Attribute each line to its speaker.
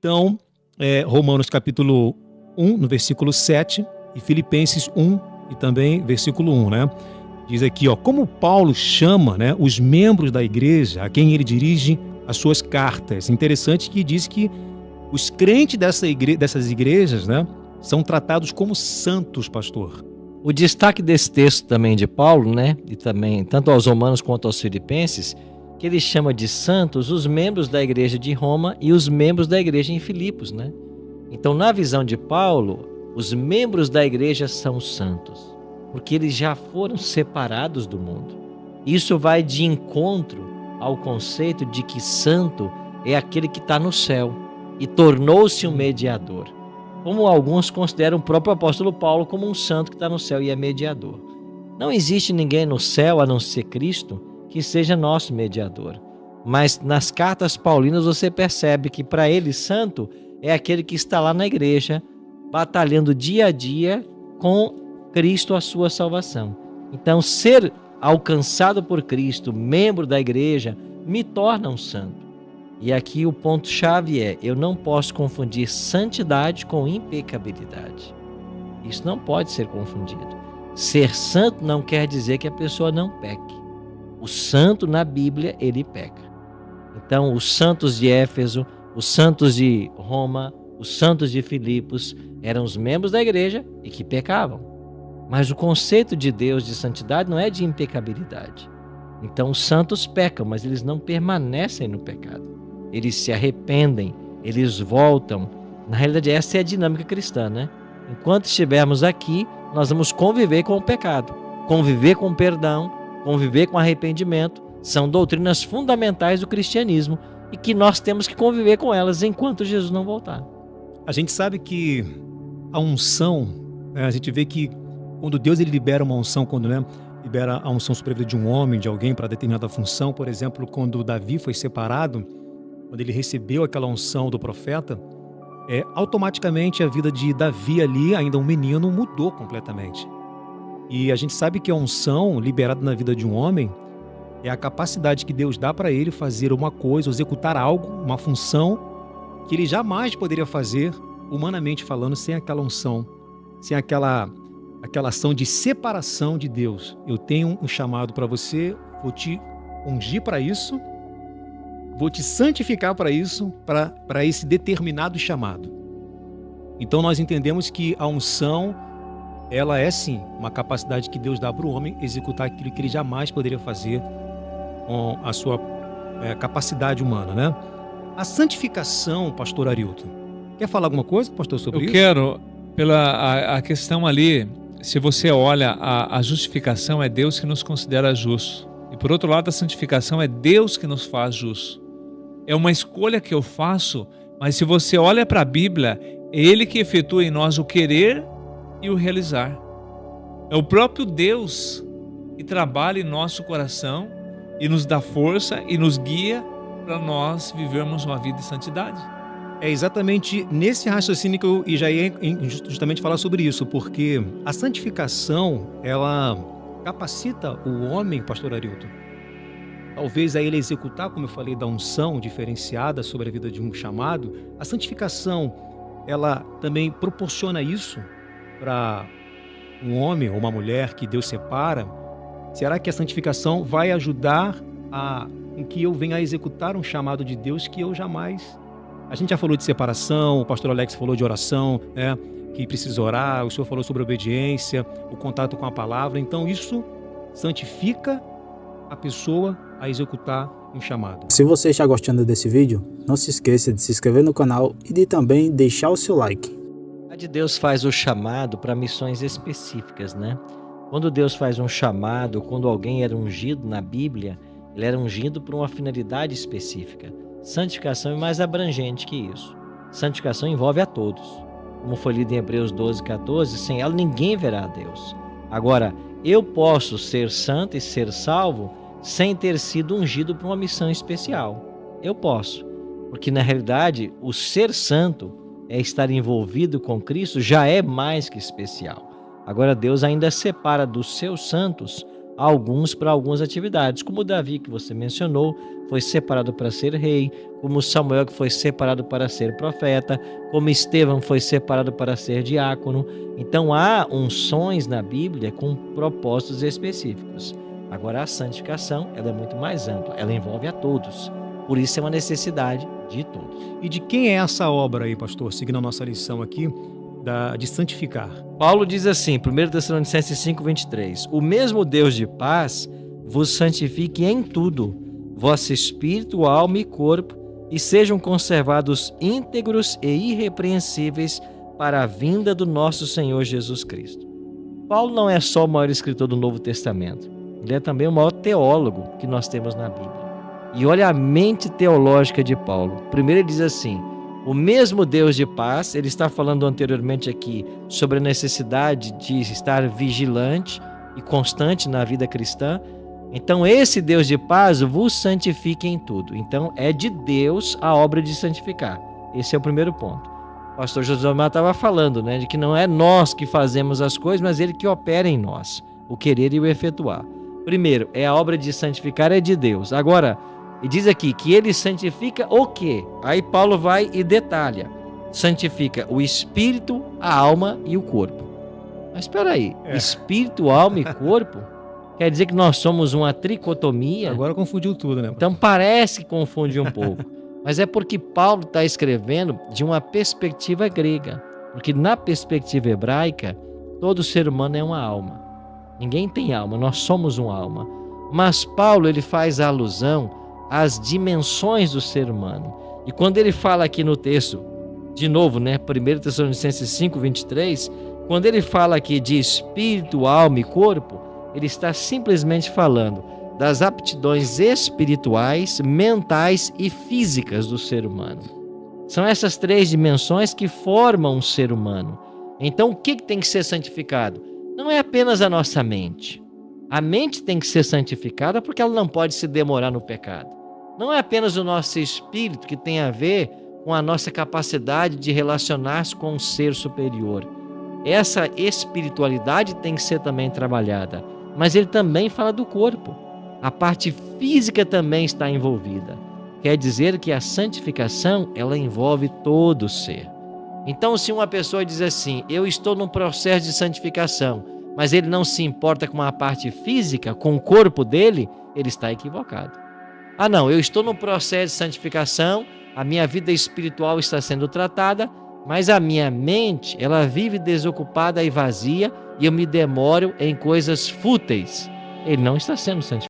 Speaker 1: Então, Romanos capítulo 1, no versículo 7, e Filipenses 1, e também versículo 1, né? Diz aqui, como Paulo chama, né, os membros da igreja, a quem ele dirige as suas cartas. Interessante que diz que os crentes dessas igrejas, né, são tratados como santos, pastor.
Speaker 2: O destaque desse texto também de Paulo, né, e também tanto aos romanos quanto aos filipenses, que ele chama de santos os membros da igreja de Roma e os membros da igreja em Filipos, né? Então, na visão de Paulo, os membros da igreja são santos, porque eles já foram separados do mundo. Isso vai de encontro ao conceito de que santo é aquele que está no céu e tornou-se um mediador. Como alguns consideram o próprio apóstolo Paulo como um santo que está no céu e é mediador. Não existe ninguém no céu, a não ser Cristo, que seja nosso mediador. Mas nas cartas paulinas você percebe que para ele santo é aquele que está lá na igreja, batalhando dia a dia com Cristo a sua salvação. Então, ser alcançado por Cristo, membro da igreja, me torna um santo. E aqui o ponto-chave é, eu não posso confundir santidade com impecabilidade. Isso não pode ser confundido. Ser santo não quer dizer que a pessoa não peque. O santo na Bíblia, ele peca. Então, os santos de Éfeso, os santos de Roma, os santos de Filipos eram os membros da igreja e que pecavam. Mas o conceito de Deus de santidade não é de impecabilidade. Então, os santos pecam, mas eles não permanecem no pecado. Eles se arrependem, eles voltam. Na realidade, essa é a dinâmica cristã, né? Enquanto estivermos aqui, nós vamos conviver com o pecado, conviver com o perdão, conviver com arrependimento. São doutrinas fundamentais do cristianismo e que nós temos que conviver com elas enquanto Jesus não voltar.
Speaker 1: A gente sabe que a unção, a gente vê que quando Deus ele libera uma unção, quando libera a unção sobre a vida de um homem, de alguém para determinada função, por exemplo, quando Davi foi separado, quando ele recebeu aquela unção do profeta, automaticamente a vida de Davi ali, ainda um menino, mudou completamente. E a gente sabe que a unção liberada na vida de um homem é a capacidade que Deus dá para ele fazer uma coisa, executar algo, uma função que ele jamais poderia fazer, humanamente falando, sem aquela unção, sem aquela ação de separação de Deus. Eu tenho um chamado para você, vou te ungir para isso, vou te santificar para isso, para esse determinado chamado. Então nós entendemos que a unção, ela é sim uma capacidade que Deus dá para o homem executar aquilo que ele jamais poderia fazer com a sua capacidade humana, né? A santificação, pastor Arilton, quer falar alguma coisa, pastor, sobre isso?
Speaker 3: Eu quero, pela a questão ali, se você olha, a justificação é Deus que nos considera justos. E por outro lado, a santificação é Deus que nos faz justos. É uma escolha que eu faço, mas se você olha para a Bíblia, é Ele que efetua em nós o querer e o realizar. É o próprio Deus que trabalha em nosso coração e nos dá força e nos guia para nós vivermos uma vida de santidade.
Speaker 1: É exatamente nesse raciocínio que eu já ia justamente falar sobre isso, porque a santificação, ela capacita o homem, pastor Arilton, talvez a ele executar, como eu falei, da unção diferenciada sobre a vida de um chamado. A santificação, ela também proporciona isso para um homem ou uma mulher que Deus separa. Será que a santificação vai ajudar em que eu venha a executar um chamado de Deus que eu jamais... A gente já falou de separação, o pastor Alex falou de oração, né, que precisa orar, o senhor falou sobre obediência, o contato com a palavra. Então isso santifica a pessoa a executar um chamado.
Speaker 4: Se você está gostando desse vídeo, não se esqueça de se inscrever no canal e de também deixar o seu like.
Speaker 2: A de Deus faz o chamado para missões específicas, né? Quando Deus faz um chamado, quando alguém era ungido na Bíblia, ele era ungido por uma finalidade específica. Santificação é mais abrangente que isso. Santificação envolve a todos. Como foi lido em Hebreus 12:14, sem ela ninguém verá a Deus. Agora, eu posso ser santo e ser salvo sem ter sido ungido para uma missão especial. Eu posso, porque na realidade o ser santo é estar envolvido com Cristo, já é mais que especial. Agora Deus ainda separa dos seus santos alguns para algumas atividades, como Davi, que você mencionou, foi separado para ser rei, como Samuel, que foi separado para ser profeta, como Estevão foi separado para ser diácono. Então há unções na Bíblia com propósitos específicos. Agora a santificação, ela é muito mais ampla, ela envolve a todos. Por isso é uma necessidade de todos.
Speaker 1: E de quem é essa obra aí, pastor? Seguindo a nossa lição aqui, de santificar.
Speaker 2: Paulo diz assim, 1 Tessalonicenses 5:23, o mesmo Deus de paz vos santifique em tudo, vosso espírito, alma e corpo, e sejam conservados íntegros e irrepreensíveis para a vinda do nosso Senhor Jesus Cristo. Paulo não é só o maior escritor do Novo Testamento, ele é também o maior teólogo que nós temos na Bíblia. E olha a mente teológica de Paulo. Primeiro ele diz assim, o mesmo Deus de paz, ele está falando anteriormente aqui sobre a necessidade de estar vigilante e constante na vida cristã. Então esse Deus de paz vos santifique em tudo. Então é de Deus a obra de santificar. Esse é o primeiro ponto. O pastor José Omar estava falando, né, de que não é nós que fazemos as coisas, mas ele que opera em nós, o querer e o efetuar. Primeiro, a obra de santificar é de Deus. Agora, e diz aqui que ele santifica o quê? Aí Paulo vai e detalha. Santifica o espírito, a alma e o corpo. Mas espera aí, espírito, alma e corpo? Quer dizer que nós somos uma tricotomia?
Speaker 1: Agora confundiu tudo, né?
Speaker 2: Então parece que confunde um pouco. Mas é porque Paulo está escrevendo de uma perspectiva grega. Porque na perspectiva hebraica, todo ser humano é uma alma. Ninguém tem alma, nós somos uma alma. Mas Paulo ele faz a alusão às dimensões do ser humano. E quando ele fala aqui no texto, de novo, né, 1 Tessalonicenses 5:23, quando ele fala aqui de espírito, alma e corpo, ele está simplesmente falando das aptidões espirituais, mentais e físicas do ser humano. São essas três dimensões que formam um ser humano. Então o que tem que ser santificado? Não é apenas a nossa mente. A mente tem que ser santificada porque ela não pode se demorar no pecado. Não é apenas o nosso espírito que tem a ver com a nossa capacidade de relacionar-se com um ser superior. Essa espiritualidade tem que ser também trabalhada. Mas ele também fala do corpo. A parte física também está envolvida. Quer dizer que a santificação, ela envolve todo o ser. Então, se uma pessoa diz assim, eu estou num processo de santificação, mas ele não se importa com a parte física, com o corpo dele, ele está equivocado. Ah não, eu estou num processo de santificação, a minha vida espiritual está sendo tratada, mas a minha mente, ela vive desocupada e vazia, e eu me demoro em coisas fúteis. Ele não está sendo santificado.